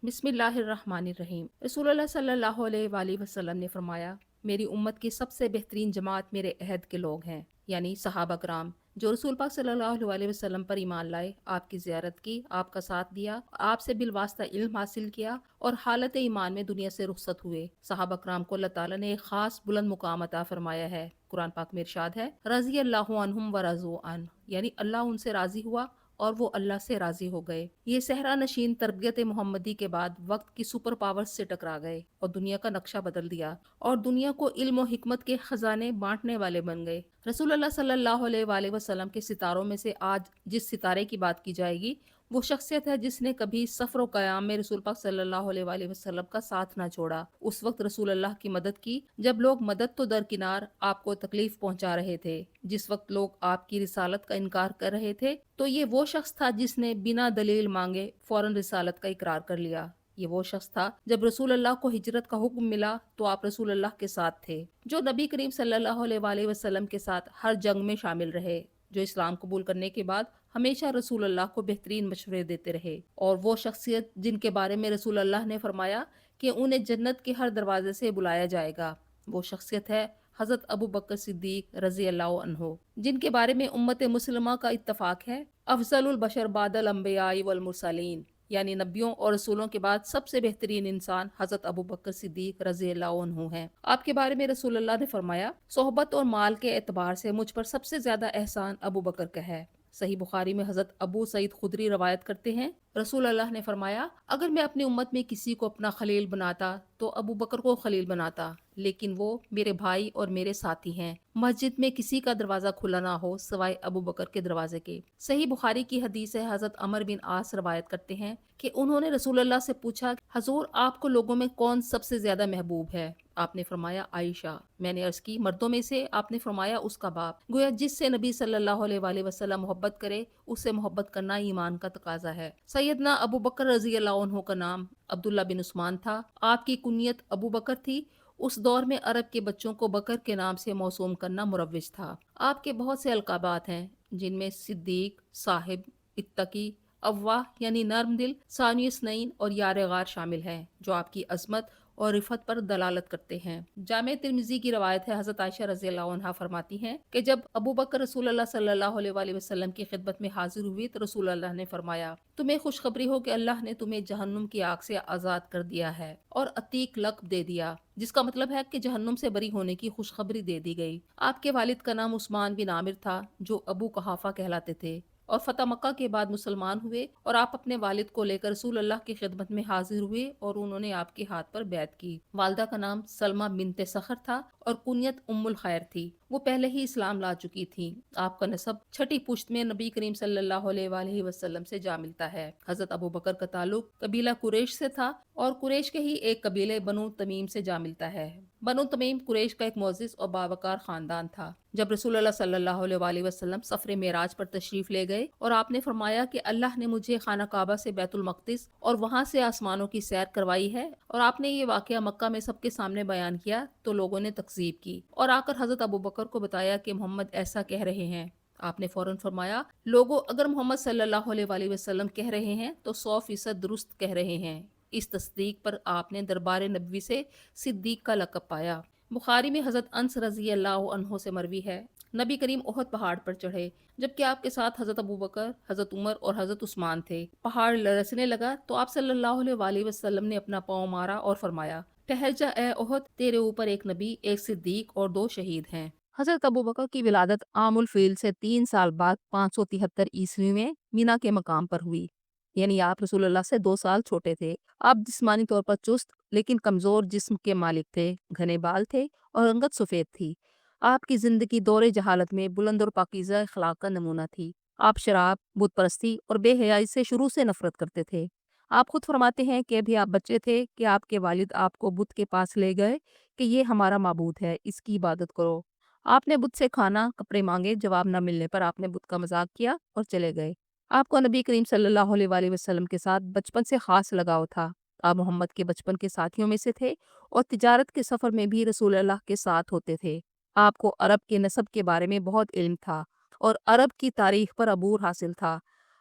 بسم اللہ الرحمن الرحیم۔ رسول اللہ صلی اللہ علیہ وآلہ وسلم نے فرمایا، میری امت کی سب سے بہترین جماعت میرے عہد کے لوگ ہیں، یعنی صحابہ کرام جو رسول پاک صلی اللہ علیہ وسلم پر ایمان لائے، آپ کی زیارت کی، آپ کا ساتھ دیا، آپ سے بالواسطہ علم حاصل کیا اور حالت ایمان میں دنیا سے رخصت ہوئے۔ صحابہ کرام کو اللہ تعالیٰ نے ایک خاص بلند مقام عطا فرمایا ہے۔ قرآن پاک میں ارشاد ہے، رضی اللہ عنہم ورضوا عنہ، یعنی اللہ ان سے راضی ہوا اور وہ اللہ سے راضی ہو گئے۔ یہ صحرا نشین تربیت محمدی کے بعد وقت کی سپر پاورز سے ٹکرا گئے اور دنیا کا نقشہ بدل دیا اور دنیا کو علم و حکمت کے خزانے بانٹنے والے بن گئے۔ رسول اللہ صلی اللہ علیہ وآلہ وسلم کے ستاروں میں سے آج جس ستارے کی بات کی جائے گی وہ شخصیت ہے جس نے کبھی سفر و قیام میں رسول پاک صلی اللہ علیہ وآلہ وسلم کا ساتھ نہ چھوڑا۔ اس وقت رسول اللہ کی مدد کی جب لوگ مدد تو درکنار آپ کو تکلیف پہنچا رہے تھے، جس وقت لوگ آپ کی رسالت کا انکار کر رہے تھے تو یہ وہ شخص تھا جس نے بنا دلیل مانگے فوراً رسالت کا اقرار کر لیا۔ یہ وہ شخص تھا جب رسول اللہ کو ہجرت کا حکم ملا تو آپ رسول اللہ کے ساتھ تھے، جو نبی کریم صلی اللہ علیہ وآلہ وسلم کے ساتھ ہر جنگ میں شامل رہے، جو اسلام قبول کرنے کے بعد ہمیشہ رسول اللہ کو بہترین مشورے دیتے رہے، اور وہ شخصیت جن کے بارے میں رسول اللہ نے فرمایا کہ انہیں جنت کے ہر دروازے سے بلایا جائے گا، وہ شخصیت ہے حضرت ابو بکر صدیق رضی اللہ عنہ، جن کے بارے میں امت مسلمہ کا اتفاق ہے افضل البشر بعد الانبیاء والمرسلین، یعنی نبیوں اور رسولوں کے بعد سب سے بہترین انسان حضرت ابو بکر صدیق رضی اللہ عنہ ہیں۔ آپ کے بارے میں رسول اللہ نے فرمایا، صحبت اور مال کے اعتبار سے مجھ پر سب سے زیادہ احسان ابو بکر کا ہے۔ صحیح بخاری میں حضرت ابو سعید خدری روایت کرتے ہیں، رسول اللہ نے فرمایا، اگر میں اپنی امت میں کسی کو اپنا خلیل بناتا تو ابو بکر کو خلیل بناتا، لیکن وہ میرے بھائی اور میرے ساتھی ہیں۔ مسجد میں کسی کا دروازہ کھلا نہ ہو سوائے ابو بکر کے دروازے کے۔ صحیح بخاری کی حدیث ہے، حضرت عمر بن عاص روایت کرتے ہیں کہ انہوں نے رسول اللہ سے پوچھا، حضور آپ کو لوگوں میں کون سب سے زیادہ محبوب ہے؟ آپ نے فرمایا عائشہ۔ میں نے عرض کی مردوں میں سے؟ آپ نے فرمایا اس کا باپ۔ گویا جس سے نبی صلی اللہ علیہ وآلہ وسلم محبت کرے اس سے محبت کرنا ایمان کا تقاضا ہے۔ سیدنا ابو بکر رضی اللہ عنہ کا نام عبداللہ بن عثمان تھا، آپ کی کنیت ابو بکر تھی۔ اس دور میں عرب کے بچوں کو بکر کے نام سے موسوم کرنا مروج تھا۔ آپ کے بہت سے القابات ہیں جن میں صدیق، صاحب، اتقی، اواہ یعنی نرم دل، ثانی اثنین اور یار غار شامل ہیں، جو آپ کی عظمت اور رفعت پر دلالت کرتے ہیں۔ جامع ترمذی کی روایت ہے، حضرت عائشہ رضی اللہ عنہا فرماتی ہیں کہ جب ابو بکر رسول اللہ صلی اللہ علیہ وآلہ وسلم کی خدمت میں حاضر ہوئی تو رسول اللہ نے فرمایا، تمہیں خوشخبری ہو کہ اللہ نے تمہیں جہنم کی آگ سے آزاد کر دیا ہے اور عتیق لقب دے دیا، جس کا مطلب ہے کہ جہنم سے بری ہونے کی خوشخبری دے دی گئی۔ آپ کے والد کا نام عثمان بن عامر تھا جو ابو قحافہ کہلاتے تھے، اور فتح مکہ کے بعد مسلمان ہوئے اور آپ اپنے والد کو لے کر رسول اللہ کی خدمت میں حاضر ہوئے اور انہوں نے آپ کے ہاتھ پر بیعت کی۔ والدہ کا نام سلمہ بنت سخر تھا اور کنیت ام الخیر تھی، وہ پہلے ہی اسلام لا چکی تھی۔ آپ کا نسب چھٹی پشت میں نبی کریم صلی اللہ علیہ وآلہ وسلم سے جا ملتا ہے۔ حضرت ابو بکر کا تعلق قبیلہ قریش سے تھا اور قریش کے ہی ایک قبیلے بنو تمیم سے جا ملتا ہے۔ بنو تمیم قریش کا ایک معزز اور باوقار خاندان تھا۔ جب رسول اللہ صلی اللہ علیہ وآلہ وسلم سفر معراج پر تشریف لے گئے اور آپ نے فرمایا کہ اللہ نے مجھے خانہ کعبہ سے بیت المقدس اور وہاں سے آسمانوں کی سیر کروائی ہے، اور آپ نے یہ واقعہ مکہ میں سب کے سامنے بیان کیا تو لوگوں نے تکذیب کی اور آ کر حضرت ابو بکر کو بتایا کہ محمد ایسا کہہ رہے ہیں۔ آپ نے فوراً فرمایا، لوگوں اگر محمد صلی اللہ علیہ وآلہ وسلم کہہ رہے ہیں تو 100% درست کہہ رہے ہیں۔ اس تصدیق پر آپ نے دربار نبوی سے صدیق کا لقب پایا۔ بخاری میں حضرت انس رضی اللہ عنہ سے مروی ہے، نبی کریم احد پہاڑ پر چڑھے جبکہ آپ کے ساتھ حضرت ابو بکر، حضرت عمر اور حضرت عثمان تھے۔ پہاڑ لرزنے لگا تو آپ صلی اللہ علیہ وآلہ وسلم نے اپنا پاؤں مارا اور فرمایا، ٹھہر جا اے احد، تیرے اوپر ایک نبی، ایک صدیق اور 2 شہید ہیں۔ حضرت ابو بکر کی ولادت عام الفیل سے 3 سال بعد 573 عیسوی میں مینا کے مقام پر ہوئی، یعنی آپ رسول اللہ سے 2 سال چھوٹے تھے۔ آپ جسمانی طور پر چست لیکن کمزور جسم کے مالک تھے، گھنے بال تھے اور رنگت سفید تھی۔ آپ کی زندگی دور جہالت میں بلند اور پاکیزہ اخلاق کا نمونہ تھی۔ آپ شراب، بت پرستی اور بے حیائی سے شروع سے نفرت کرتے تھے۔ آپ خود فرماتے ہیں کہ ابھی آپ بچے تھے کہ آپ کے والد آپ کو بت کے پاس لے گئے کہ یہ ہمارا معبود ہے، اس کی عبادت کرو۔ آپ نے بت سے کھانا، کپڑے مانگے، جواب نہ ملنے پر آپ نے بت کا مذاق کیا اور چلے گئے۔ آپ کو نبی کریم صلی اللہ علیہ وآلہ وسلم کے ساتھ بچپن سے خاص لگاؤ تھا۔ آپ محمد کے بچپن کے ساتھیوں میں سے تھے اور تجارت کے سفر میں بھی رسول اللہ کے ساتھ ہوتے تھے۔ آپ کو عرب کے نسب کے بارے میں بہت علم تھا اور عرب کی تاریخ پر عبور حاصل تھا۔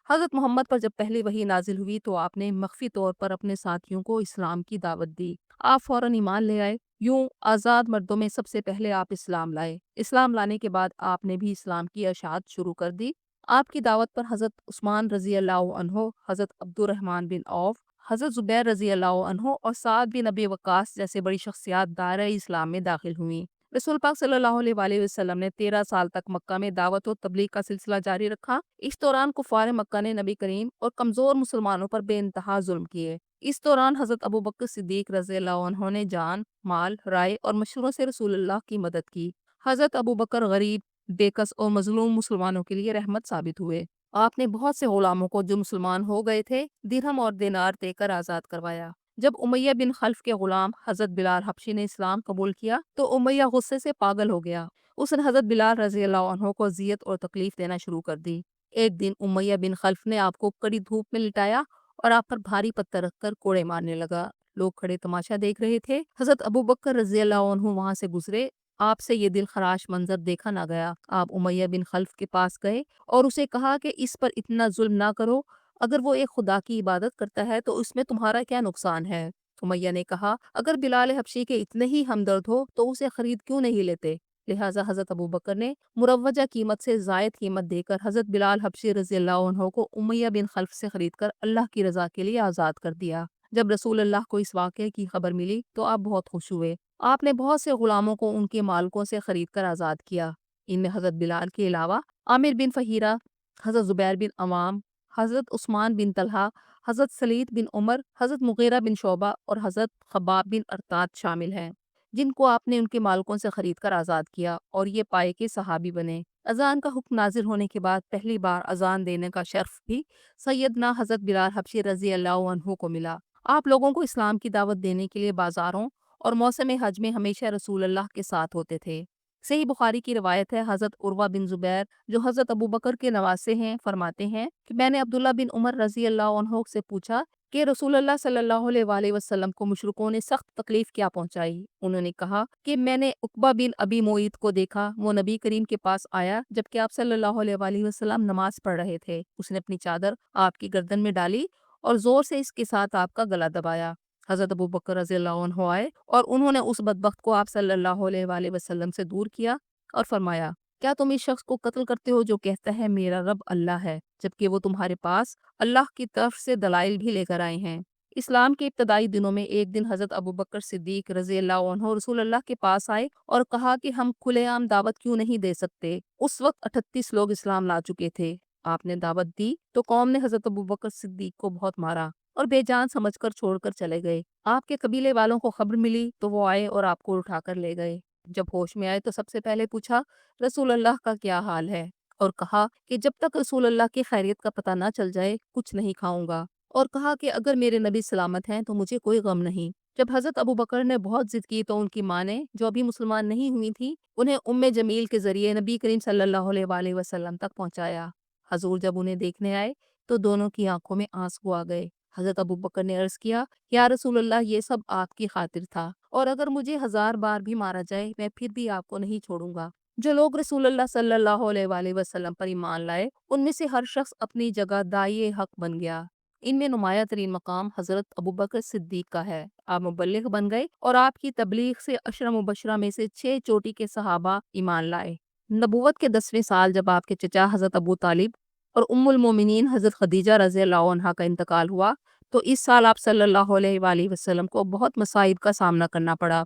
حضرت محمد پر جب پہلی وحی نازل ہوئی تو آپ نے مخفی طور پر اپنے ساتھیوں کو اسلام کی دعوت دی۔ آپ فوراً ایمان لے آئے۔ یوں آزاد مردوں میں سب سے پہلے آپ اسلام لائے۔ اسلام لانے کے بعد آپ نے بھی اسلام کی اشاعت شروع کر دی۔ آپ کی دعوت پر حضرت عثمان رضی اللہ عنہ، حضرت عبد الرحمن بن عوف، حضرت زبیر رضی اللہ عنہ اور سعد بن ابی وقاص جیسے بڑی شخصیات دائرہ اسلام میں داخل ہوئیں۔ رسول پاک صلی اللہ علیہ وآلہ وسلم نے 13 سال تک مکہ میں دعوت و تبلیغ کا سلسلہ جاری رکھا۔ اس دوران کفار مکہ نے نبی کریم اور کمزور مسلمانوں پر بے انتہا ظلم کیے۔ اس دوران حضرت ابوبکر صدیق رضی اللہ عنہ نے جان، مال، رائے اور مشوروں سے رسول اللہ کی مدد کی۔ حضرت ابوبکر غریب، بےکس اور مظلوم مسلمانوں کے لیے رحمت ثابت ہوئے۔ آپ نے بہت سے غلاموں کو جو مسلمان ہو گئے تھے درہم اور دینار دے کر آزاد کروایا۔ جب امیہ بن خلف کے غلام حضرت بلال حبشی نے اسلام قبول کیا تو امیہ غصے سے پاگل ہو گیا۔ اس نے حضرت بلال رضی اللہ عنہ کو اذیت اور تکلیف دینا شروع کر دی۔ ایک دن امیہ بن خلف نے آپ کو کڑی دھوپ میں لٹایا اور آپ پر بھاری پتھر رکھ کر کوڑے مارنے لگا۔ لوگ کھڑے تماشا دیکھ رہے تھے۔ حضرت ابوبکر رضی اللہ عنہ وہاں سے گزرے۔ آپ سے یہ دل خراش منظر دیکھا نہ گیا۔ آپ امیہ بن خلف کے پاس گئے اور اسے کہا کہ اس پر اتنا ظلم نہ کرو، اگر وہ ایک خدا کی عبادت کرتا ہے تو اس میں تمہارا کیا نقصان ہے؟ امیہ نے کہا اگر بلال حبشی کے اتنے ہی ہمدرد ہو تو اسے خرید کیوں نہیں لیتے؟ لہٰذا حضرت ابوبکر نے مروجہ قیمت سے زائد قیمت دے کر حضرت بلال حبشی رضی اللہ عنہ کو امیہ بن خلف سے خرید کر اللہ کی رضا کے لیے آزاد کر دیا۔ جب رسول اللہ کو اس واقعے کی خبر ملی تو آپ بہت خوش ہوئے۔ آپ نے بہت سے غلاموں کو ان کے مالکوں سے خرید کر آزاد کیا۔ ان میں حضرت بلال کے علاوہ عامر بن فہیرہ، حضرت زبیر بن عوام، حضرت عثمان بن طلحہ، حضرت سلید بن عمر، حضرت مغیرہ بن شعبہ اور حضرت خباب بن ارطاد شامل ہیں، جن کو آپ نے ان کے مالکوں سے خرید کر آزاد کیا اور یہ پائے کے صحابی بنے۔ اذان کا حکم نازل ہونے کے بعد پہلی بار اذان دینے کا شرف بھی سیدنا حضرت بلال حبشی رضی اللہ عنہ کو ملا۔ آپ لوگوں کو اسلام کی دعوت دینے کے لیے بازاروں اور موسم حج میں ہمیشہ رسول اللہ کے ساتھ ہوتے تھے۔ صحیح بخاری کی روایت ہے، حضرت عروہ بن زبیر جو حضرت ابوبکر کے نواسے ہیں فرماتے ہیں کہ میں نے عبداللہ بن عمر رضی اللہ عنہ سے پوچھا کہ رسول اللہ صلی اللہ علیہ وآلہ وسلم کو مشرکوں نے سخت تکلیف کیا پہنچائی؟ انہوں نے کہا کہ میں نے عقبہ بن ابی معیط کو دیکھا، وہ نبی کریم کے پاس آیا جبکہ آپ صلی اللہ علیہ وآلہ وسلم نماز پڑھ رہے تھے۔ اس نے اپنی چادر آپ کی گردن میں ڈالی اور زور سے اس کے ساتھ آپ کا گلا دبایا۔ حضرت ابوبکر رضی اللہ عنہ آئے اور انہوں نے اس بدبخت کو آپ صلی اللہ علیہ وآلہ وسلم سے دور کیا اور فرمایا کیا تم اس شخص کو قتل کرتے ہو جو کہتا ہے میرا رب اللہ ہے، جبکہ وہ تمہارے پاس اللہ کی طرف سے دلائل بھی لے کر آئے ہیں؟ اسلام کے ابتدائی دنوں میں ایک دن حضرت ابوبکر صدیق رضی اللہ عنہ رسول اللہ کے پاس آئے اور کہا کہ ہم کھلے عام دعوت کیوں نہیں دے سکتے؟ اس وقت 38 لوگ اسلام لا چکے تھے۔ آپ نے دعوت دی تو قوم نے حضرت ابوبکر صدیق کو بہت مارا اور بے جان سمجھ کر چھوڑ کر چلے گئے۔ آپ کے قبیلے والوں کو خبر ملی تو وہ آئے اور آپ کو اٹھا کر لے گئے۔ جب ہوش میں آئے تو سب سے پہلے پوچھا رسول اللہ کا کیا حال ہے، اور کہا کہ جب تک رسول اللہ کی خیریت کا پتہ نہ چل جائے کچھ نہیں کھاؤں گا، اور کہا کہ اگر میرے نبی سلامت ہیں تو مجھے کوئی غم نہیں۔ جب حضرت ابوبکر نے بہت ضد کی تو ان کی ماں نے جو ابھی مسلمان نہیں ہوئی تھی انہیں ام جمیل کے ذریعے نبی کریم صلی اللہ علیہ وآلہ وسلم تک پہنچایا۔ حضور جب انہیں دیکھنے آئے تو دونوں کی آنکھوں میں آنسو آ گئے۔ حضرت ابوبکر نے عرض کیا یا رسول اللہ یہ سب آپ کی خاطر تھا، اور اگر مجھے 1000 بار بھی مارا جائے میں پھر بھی آپ کو نہیں چھوڑوں گا۔ جو لوگ رسول اللہ صلی اللہ علیہ وآلہ وسلم پر ایمان لائے ان میں سے ہر شخص اپنی جگہ داعی حق بن گیا۔ ان میں نمایاں ترین مقام حضرت ابوبکر صدیق کا ہے۔ آپ مبلغ بن گئے اور آپ کی تبلیغ سے 10 مبشرہ میں سے 6 چوٹی کے صحابہ ایمان لائے۔ نبوت کے 10ویں سال جب آپ کے چچا حضرت ابو طالب اور ام المومنین حضرت خدیجہ رضی اللہ عنہا کا انتقال ہوا تو اس سال آپ صلی اللہ علیہ وآلہ وسلم کو بہت مصائب کا سامنا کرنا پڑا۔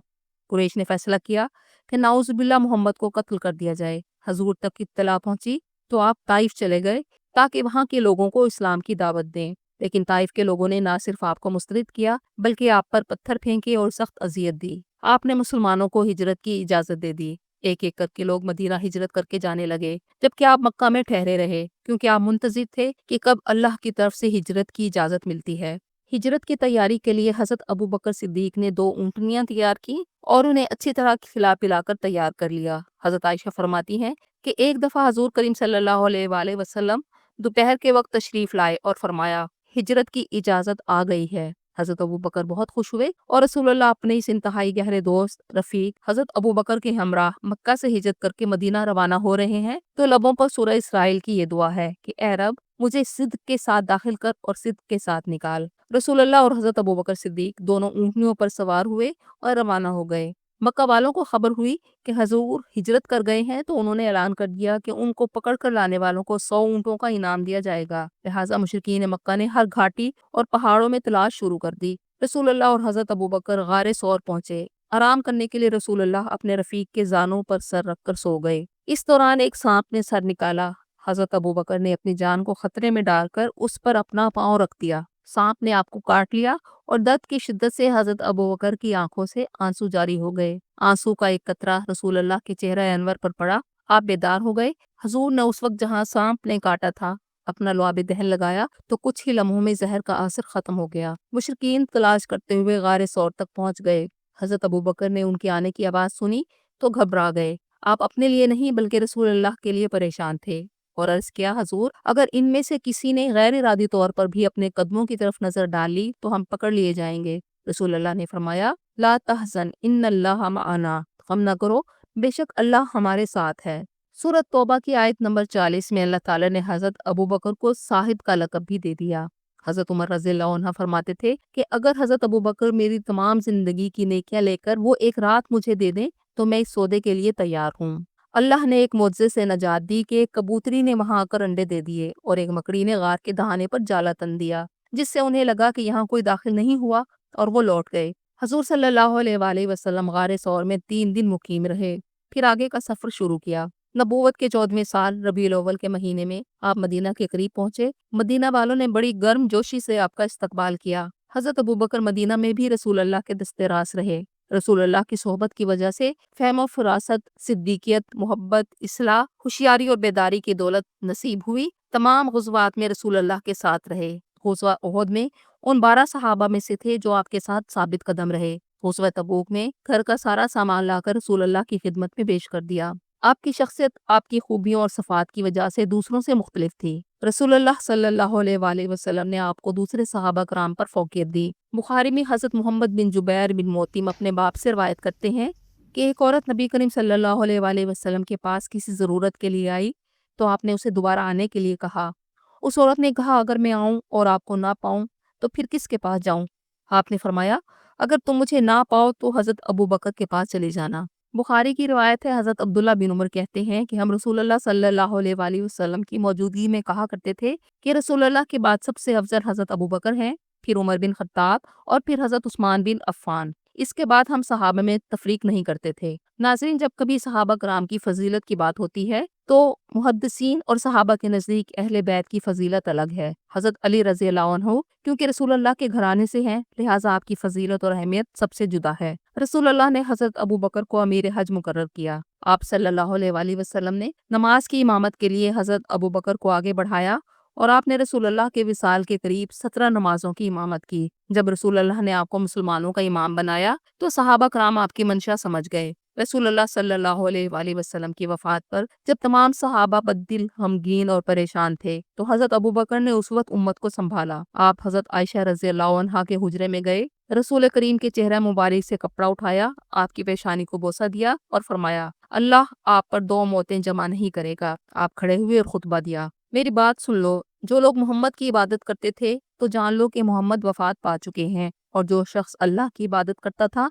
قریش نے فیصلہ کیا کہ نعوذ باللہ محمد کو قتل کر دیا جائے۔ حضور تک اطلاع پہنچی تو آپ طائف چلے گئے تاکہ وہاں کے لوگوں کو اسلام کی دعوت دیں، لیکن طائف کے لوگوں نے نہ صرف آپ کو مسترد کیا بلکہ آپ پر پتھر پھینکے اور سخت اذیت دی۔ آپ نے مسلمانوں کو ہجرت کی اجازت دے دی۔ ایک ایک کر کے لوگ مدینہ ہجرت کر کے جانے لگے جبکہ آپ مکہ میں ٹھہرے رہے کیونکہ آپ منتظر تھے کہ کب اللہ کی طرف سے ہجرت کی اجازت ملتی ہے۔ ہجرت کی تیاری کے لیے حضرت ابوبکر صدیق نے 2 اونٹنیاں تیار کی اور انہیں اچھی طرح کھلا پلا کر تیار کر لیا۔ حضرت عائشہ فرماتی ہیں کہ ایک دفعہ حضور کریم صلی اللہ علیہ وآلہ وسلم دوپہر کے وقت تشریف لائے اور فرمایا ہجرت کی اجازت آ گئی ہے۔ حضرت ابو بکر بہت خوش ہوئے اور رسول اللہ اپنے اس انتہائی گہرے دوست رفیق حضرت ابو بکر کے ہمراہ مکہ سے ہجرت کر کے مدینہ روانہ ہو رہے ہیں تو لبوں پر سورہ اسرائیل کی یہ دعا ہے کہ اے رب مجھے صدق کے ساتھ داخل کر اور صدق کے ساتھ نکال۔ رسول اللہ اور حضرت ابو بکر صدیق دونوں اونٹنیوں پر سوار ہوئے اور روانہ ہو گئے۔ مکہ والوں کو خبر ہوئی کہ حضور ہجرت کر گئے ہیں تو انہوں نے اعلان کر دیا کہ ان کو پکڑ کر لانے والوں کو 100 اونٹوں کا انعام دیا جائے گا۔ لہٰذا مشرکین مکہ نے ہر گھاٹی اور پہاڑوں میں تلاش شروع کر دی۔ رسول اللہ اور حضرت ابو بکر غار ثور پہنچے۔ آرام کرنے کے لیے رسول اللہ اپنے رفیق کے زانوں پر سر رکھ کر سو گئے۔ اس دوران ایک سانپ نے سر نکالا۔ حضرت ابو بکر نے اپنی جان کو خطرے میں ڈال کر اس پر اپنا پاؤں رکھ دیا۔ سانپ نے آپ کو کاٹ لیا اور درد کی شدت سے حضرت ابو بکر کی آنکھوں سے آنسو جاری ہو گئے۔ آنسو کا ایک قطرہ رسول اللہ کے چہرہ انور پر پڑا۔ آپ بیدار ہو گئے۔ حضور نے اس وقت جہاں سانپ نے کاٹا تھا اپنا لعاب دہن لگایا تو کچھ ہی لمحوں میں زہر کا اثر ختم ہو گیا۔ مشرکین تلاش کرتے ہوئے غار ثور تک پہنچ گئے۔ حضرت ابو بکر نے ان کے آنے کی آواز سنی تو گھبرا گئے۔ آپ اپنے لیے نہیں بلکہ رسول اللہ کے لیے پریشان تھے اور عرض کیا حضور اگر ان میں سے کسی نے غیر ارادی طور پر بھی اپنے قدموں کی طرف نظر ڈال لی تو ہم پکڑ لیے جائیں گے۔ رسول اللہ نے فرمایا لا تحزن ان اللہ معنا، غم نہ کرو بے شک اللہ ہمارے ساتھ ہے۔ سورۃ توبہ کی آیت نمبر 40 میں اللہ تعالیٰ نے حضرت ابو بکر کو صاحب کا لقب بھی دے دیا۔ حضرت عمر رضی اللہ عنہ فرماتے تھے کہ اگر حضرت ابو بکر میری تمام زندگی کی نیکیاں لے کر وہ ایک رات مجھے دے دیں تو میں اس سودے کے لیے تیار ہوں۔ اللہ نے ایک معجزے سے نجات دی کہ ایک کبوتری نے وہاں آ کر انڈے دے دیے اور ایک مکڑی نے غار کے دہانے پر جالا تن دیا، جس سے انہیں لگا کہ یہاں کوئی داخل نہیں ہوا اور وہ لوٹ گئے۔ حضور صلی اللہ علیہ وآلہ وسلم غار ثور میں 3 دن مقیم رہے، پھر آگے کا سفر شروع کیا۔ نبوت کے 14ویں سال ربیع الاول کے مہینے میں آپ مدینہ کے قریب پہنچے۔ مدینہ والوں نے بڑی گرم جوشی سے آپ کا استقبال کیا۔ حضرت ابو بکر مدینہ میں بھی رسول اللہ کے دست راست رہے۔ رسول اللہ کی صحبت کی وجہ سے فہم و فراست، صدیقیت، محبت، اصلاح، ہوشیاری اور بیداری کی دولت نصیب ہوئی۔ تمام غزوات میں رسول اللہ کے ساتھ رہے۔ غزوہ احد میں ان 12 صحابہ میں سے تھے جو آپ کے ساتھ ثابت قدم رہے۔ غزوہ تبوک میں گھر کا سارا سامان لا کر رسول اللہ کی خدمت میں پیش کر دیا۔ آپ کی شخصیت آپ کی خوبیوں اور صفات کی وجہ سے دوسروں سے مختلف تھی۔ رسول اللہ صلی اللہ علیہ وآلہ وسلم نے آپ کو دوسرے صحابہ کرام پر فوقیت دی۔ بخاری میں حضرت محمد بن جبیر بن موتیم اپنے باپ سے روایت کرتے ہیں کہ ایک عورت نبی کریم صلی اللہ علیہ وآلہ وسلم کے پاس کسی ضرورت کے لیے آئی تو آپ نے اسے دوبارہ آنے کے لیے کہا۔ اس عورت نے کہا اگر میں آؤں اور آپ کو نہ پاؤں تو پھر کس کے پاس جاؤں؟ آپ نے فرمایا اگر تم مجھے نہ پاؤ تو حضرت ابو بکر کے پاس چلے جانا۔ بخاری کی روایت ہے حضرت عبداللہ بن عمر کہتے ہیں کہ ہم رسول اللہ صلی اللہ علیہ وآلہ وسلم کی موجودگی میں کہا کرتے تھے کہ رسول اللہ کے بعد سب سے افضل حضرت ابو بکر ہیں، پھر عمر بن خطاب اور پھر حضرت عثمان بن عفان۔ اس کے بعد ہم صحابہ میں تفریق نہیں کرتے تھے۔ ناظرین جب کبھی صحابہ کرام کی فضیلت کی بات ہوتی ہے تو محدثین اور صحابہ کے نزدیک اہل بیت کی فضیلت الگ ہے۔ حضرت علی رضی اللہ عنہ کیونکہ رسول اللہ کے گھرانے سے ہیں لہٰذا آپ کی فضیلت اور اہمیت سب سے جدا ہے۔ رسول اللہ نے حضرت ابو بکر کو امیر حج مقرر کیا۔ آپ صلی اللہ علیہ وآلہ وسلم نے نماز کی امامت کے لیے حضرت ابو بکر کو آگے بڑھایا اور آپ نے رسول اللہ کے وصال کے قریب 17 نمازوں کی امامت کی۔ جب رسول اللہ نے آپ کو مسلمانوں کا امام بنایا تو صحابہ کرام آپ کی منشا سمجھ گئے۔ رسول اللہ صلی اللہ علیہ وآلہ وسلم کی وفات پر جب تمام صحابہ بددل، غمگین اور پریشان تھے تو حضرت ابو بکر نے اس وقت امت کو سنبھالا۔ آپ حضرت عائشہ رضی اللہ عنہا کے حجرے میں گئے، رسول کریم کے چہرہ مبارک سے کپڑا اٹھایا، آپ کی پیشانی کو بوسہ دیا اور فرمایا اللہ آپ پر 2 موتیں جمع نہیں کرے گا۔ آپ کھڑے ہوئے اور خطبہ دیا، میری بات سن لو، جو لوگ محمد کی عبادت کرتے تھے تو جان لو کہ محمد وفات پا چکے ہیں، اور جو شخص اللہ کی عبادت کرتا تھا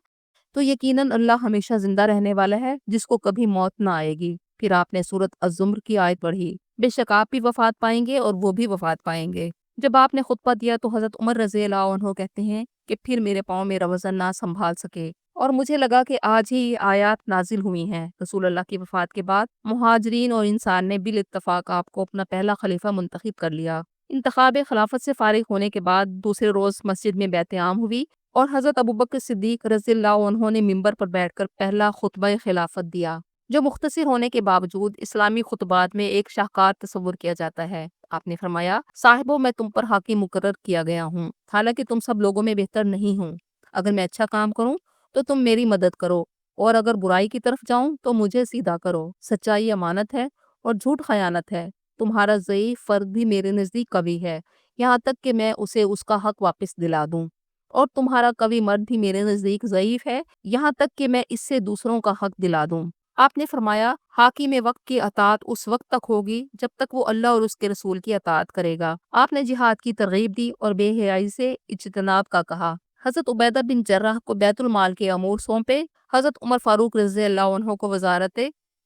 تو یقیناً اللہ ہمیشہ زندہ رہنے والا ہے جس کو کبھی موت نہ آئے گی۔ پھر آپ نے سورۃ الزمر کی آیت پڑھی، بے شک آپ بھی وفات پائیں گے اور وہ بھی وفات پائیں گے۔ جب آپ نے خطبہ دیا تو حضرت عمر رضی اللہ عنہ کہتے ہیں کہ پھر میرے پاؤں میرا وزن نہ سنبھال سکے اور مجھے لگا کہ آج ہی یہ آیات نازل ہوئی ہیں۔ رسول اللہ کی وفات کے بعد مہاجرین اور انصار نے بالاتفاق آپ کو اپنا پہلا خلیفہ منتخب کر لیا۔ انتخاب خلافت سے فارغ ہونے کے بعد دوسرے روز مسجد میں بیعت عام ہوئی اور حضرت ابوبکر صدیق رضی اللہ عنہ نے منبر پر بیٹھ کر پہلا خطبہ خلافت دیا، جو مختصر ہونے کے باوجود اسلامی خطبات میں ایک شاہکار تصور کیا جاتا ہے۔ آپ نے فرمایا صاحبو میں تم پر حاکم مقرر کیا گیا ہوں، حالانکہ تم سب لوگوں میں بہتر نہیں ہوں۔ اگر میں اچھا کام کروں تو تم میری مدد کرو اور اگر برائی کی طرف جاؤں تو مجھے سیدھا کرو۔ سچائی امانت ہے اور جھوٹ خیانت ہے۔ تمہارا ضعیف فرد بھی میرے نزدیک قوی ہے، یہاں تک کہ میں اسے اس کا حق واپس دلا دوں۔ اور تمہارا قوی مرد بھی میرے نزدیک ضعیف ہے، یہاں تک کہ میں اس سے دوسروں کا حق دلا دوں۔ آپ نے فرمایا حاکم وقت کی اطاعت اس وقت تک ہوگی جب تک وہ اللہ اور اس کے رسول کی اطاعت کرے گا۔ آپ نے جہاد کی ترغیب دی اور بے حیائی سے اجتناب کا کہا۔ حضرت عبیدہ بن جراح کو بیت المال کے امور سونپے، حضرت عمر فاروق رضی اللہ عنہ کو وزارت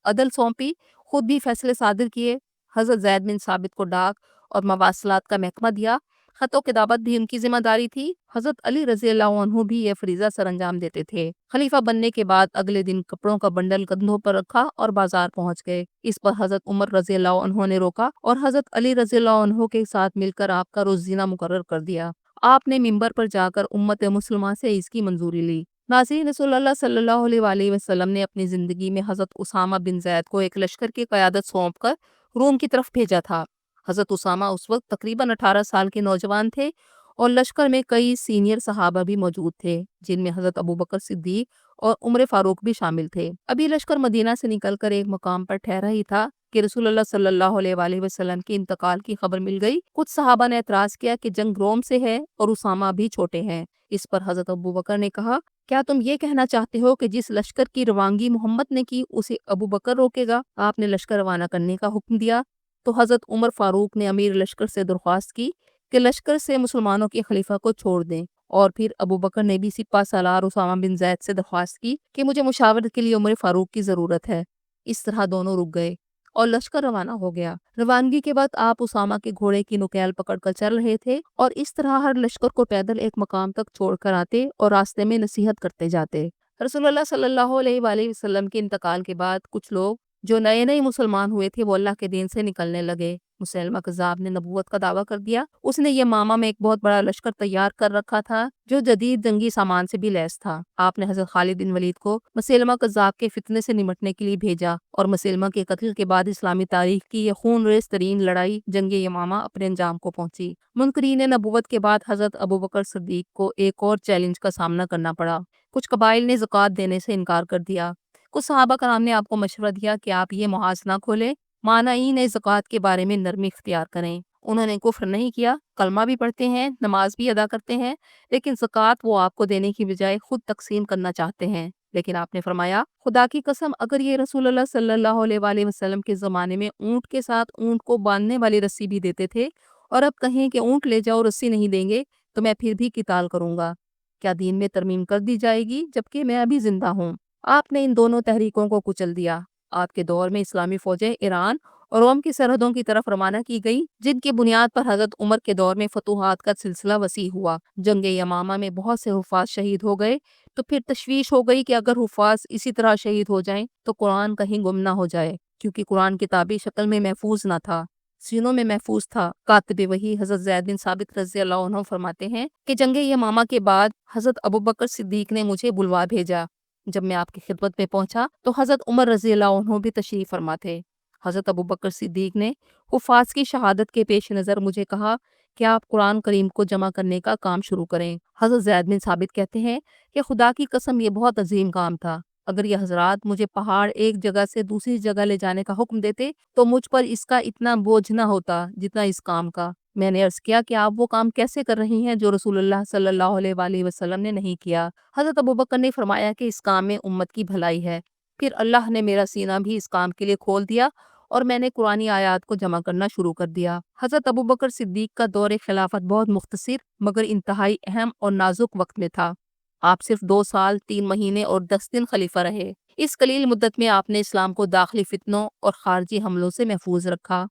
عدل سونپی، خود بھی فیصلے صادر کیے۔ حضرت زید بن ثابت کو ڈاک اور مواصلات کا محکمہ دیا، خط و کتابت بھی ان کی ذمہ داری تھی۔ حضرت علی رضی اللہ عنہ بھی یہ فریضہ سر انجام دیتے تھے۔ خلیفہ بننے کے بعد اگلے دن کپڑوں کا بنڈل کندھوں پر رکھا اور بازار پہنچ گئے۔ اس پر حضرت عمر رضی اللہ عنہ نے روکا اور حضرت علی رضی اللہ عنہ کے ساتھ مل کر آپ کا روزینہ مقرر کر دیا۔ آپ نے منبر پر جا کر امت مسلمہ سے اس کی منظوری لی۔ ناظرین، رسول اللہ صلی اللہ علیہ وآلہ وسلم نے اپنی زندگی میں حضرت اسامہ بن زید کو ایک لشکر کی قیادت سونپ کر روم کی طرف بھیجا تھا۔ حضرت اسامہ اس وقت تقریباً 18 سال کے نوجوان تھے اور لشکر میں کئی سینئر صحابہ بھی موجود تھے، جن میں حضرت ابوبکر صدیق اور عمر فاروق بھی شامل تھے۔ ابھی لشکر مدینہ سے نکل کر ایک مقام پر ٹھہرا ہی تھا کہ رسول اللہ صلی اللہ علیہ وآلہ وسلم کے انتقال کی خبر مل گئی۔ کچھ صحابہ نے اعتراض کیا کہ جنگ روم سے ہے اور اسامہ بھی چھوٹے ہیں۔ اس پر حضرت ابوبکر نے کہا، کیا تم یہ کہنا چاہتے ہو کہ جس لشکر کی روانگی محمد نے کی اسے ابوبکر روکے گا؟ آپ نے لشکر روانہ کرنے کا حکم دیا تو حضرت عمر فاروق نے امیر لشکر سے درخواست کی کہ لشکر سے مسلمانوں کے خلیفہ کو چھوڑ دیں، اور پھر ابوبکر نے بھی سپہ سالار اسامہ بن زید سے درخواست کی کہ مجھے مشاورت کے لیے عمر فاروق کی ضرورت ہے۔ اس طرح دونوں رک گئے اور لشکر روانہ ہو گیا۔ روانگی کے بعد آپ اسامہ کے گھوڑے کی نکیل پکڑ کر چل رہے تھے اور اس طرح ہر لشکر کو پیدل ایک مقام تک چھوڑ کر آتے اور راستے میں نصیحت کرتے جاتے۔ رسول اللہ صلی اللہ علیہ وآلہ وسلم کے انتقال کے بعد کچھ لوگ جو نئے نئے مسلمان ہوئے تھے وہ اللہ کے دین سے نکلنے لگے۔ مسیلمہ کذاب نے نبوت کا دعویٰ کر دیا۔ اس نے یمامہ میں ایک بہت بڑا لشکر تیار کر رکھا تھا جو جدید جنگی سامان سے بھی لیس تھا۔ آپ نے حضرت خالد بن ولید کو مسیلمہ کذاب کے فتنے سے نمٹنے کے لیے بھیجا اور مسیلمہ کے قتل کے بعد اسلامی تاریخ کی یہ خون ریز ترین لڑائی جنگ یمامہ اپنے انجام کو پہنچی۔ منکرین نبوت کے بعد حضرت ابوبکر صدیق کو ایک اور چیلنج کا سامنا کرنا پڑا۔ کچھ قبائل نے زکوٰۃ دینے سے انکار کر دیا۔ کچھ صحابہ کرام نے آپ کو مشورہ دیا کہ آپ یہ محاذ نہ کھولیں، مانعین زکوٰۃ کے بارے میں نرمی اختیار کریں۔ انہوں نے کفر نہیں کیا، کلمہ بھی پڑھتے ہیں، نماز بھی ادا کرتے ہیں، لیکن زکوٰۃ وہ آپ کو دینے کی بجائے خود تقسیم کرنا چاہتے ہیں۔ لیکن آپ نے فرمایا، خدا کی قسم اگر یہ رسول اللہ صلی اللہ علیہ وآلہ وسلم کے زمانے میں اونٹ کے ساتھ اونٹ کو باندھنے والی رسی بھی دیتے تھے اور اب کہیں کہ اونٹ لے جاؤ رسی نہیں دیں گے تو میں پھر بھی قتال کروں گا۔ کیا دین میں ترمیم کر دی جائے گی جبکہ میں ابھی زندہ ہوں؟ آپ نے ان دونوں تحریکوں کو کچل دیا۔ آپ کے دور میں اسلامی فوجیں ایران اور روم کی سرحدوں کی طرف روانہ کی گئی، جن کی بنیاد پر حضرت عمر کے دور میں فتوحات کا سلسلہ وسیع ہوا۔ جنگ یمامہ میں بہت سے حفاظ شہید ہو گئے تو پھر تشویش ہو گئی کہ اگر حفاظ اسی طرح شہید ہو جائیں تو قرآن کہیں گم نہ ہو جائے، کیونکہ قرآن کتابی شکل میں محفوظ نہ تھا، سینوں میں محفوظ تھا۔ کاتب وحی حضرت زید بن ثابت رضی اللہ عنہ فرماتے ہیں کہ جنگ یمامہ کے بعد حضرت ابوبکر صدیق نے مجھے بلوا بھیجا۔ جب میں آپ کی خدمت میں پہنچا تو حضرت عمر رضی اللہ عنہ بھی تشریف فرما تھے۔ حضرت ابوبکر صدیق نے حفاظ کی شہادت کے پیش نظر مجھے کہا کہ آپ قرآن کریم کو جمع کرنے کا کام شروع کریں۔ حضرت زید بن ثابت کہتے ہیں کہ خدا کی قسم یہ بہت عظیم کام تھا۔ اگر یہ حضرات مجھے پہاڑ ایک جگہ سے دوسری جگہ لے جانے کا حکم دیتے تو مجھ پر اس کا اتنا بوجھ نہ ہوتا جتنا اس کام کا۔ میں نے عرض کیا کہ آپ وہ کام کیسے کر رہی ہیں جو رسول اللہ صلی اللہ علیہ وآلہ وسلم نے نہیں کیا؟ حضرت ابوبکر نے فرمایا کہ اس کام میں امت کی بھلائی ہے۔ پھر اللہ نے میرا سینہ بھی اس کام کے لیے کھول دیا اور میں نے قرآنی آیات کو جمع کرنا شروع کر دیا۔ حضرت ابوبکر صدیق کا دور خلافت بہت مختصر مگر انتہائی اہم اور نازک وقت میں تھا۔ آپ صرف 2 سال 3 مہینے اور 10 دن خلیفہ رہے۔ اس قلیل مدت میں آپ نے اسلام کو داخلی فتنوں اور خارجی حملوں سے محفوظ رکھا۔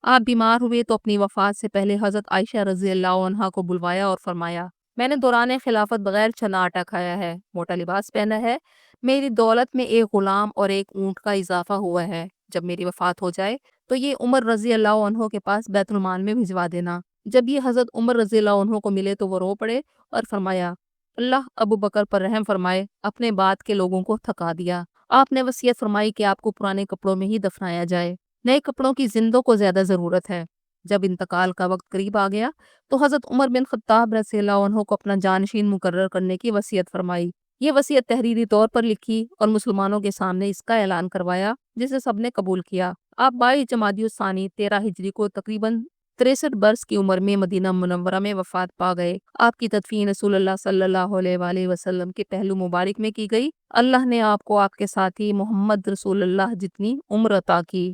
آپ بیمار ہوئے تو اپنی وفات سے پہلے حضرت عائشہ رضی اللہ عنہا کو بلوایا اور فرمایا، میں نے دوران خلافت بغیر چنا آٹا کھایا ہے، موٹا لباس پہنا ہے، میری دولت میں ایک غلام اور ایک اونٹ کا اضافہ ہوا ہے۔ جب میری وفات ہو جائے تو یہ عمر رضی اللہ عنہ کے پاس بیت المال میں بھجوا دینا۔ جب یہ حضرت عمر رضی اللہ عنہ کو ملے تو وہ رو پڑے اور فرمایا، اللہ ابو بکر پر رحم فرمائے، اپنے بعد کے لوگوں کو تھکا دیا۔ آپ نے وصیت فرمائی کہ آپ کو پرانے کپڑوں میں ہی دفنایا جائے، نئے کپڑوں کی زندوں کو زیادہ ضرورت ہے۔ جب انتقال کا وقت قریب آ گیا تو حضرت عمر بن خطاب رضی اللہ عنہ کو اپنا جانشین مقرر کرنے کی وصیت فرمائی۔ یہ وصیت تحریری طور پر لکھی اور مسلمانوں کے سامنے اس کا اعلان کروایا، جسے سب نے قبول کیا۔ آپ 22 جمادی الثانی 13 ہجری کو تقریباً 63 برس کی عمر میں مدینہ منورہ میں وفات پا گئے۔ آپ کی تدفین رسول اللہ صلی اللہ علیہ وآلہ وسلم کے پہلو مبارک میں کی گئی۔ اللہ نے آپ کو آپ کے ساتھی محمد رسول اللہ جتنی عمر عطا کی۔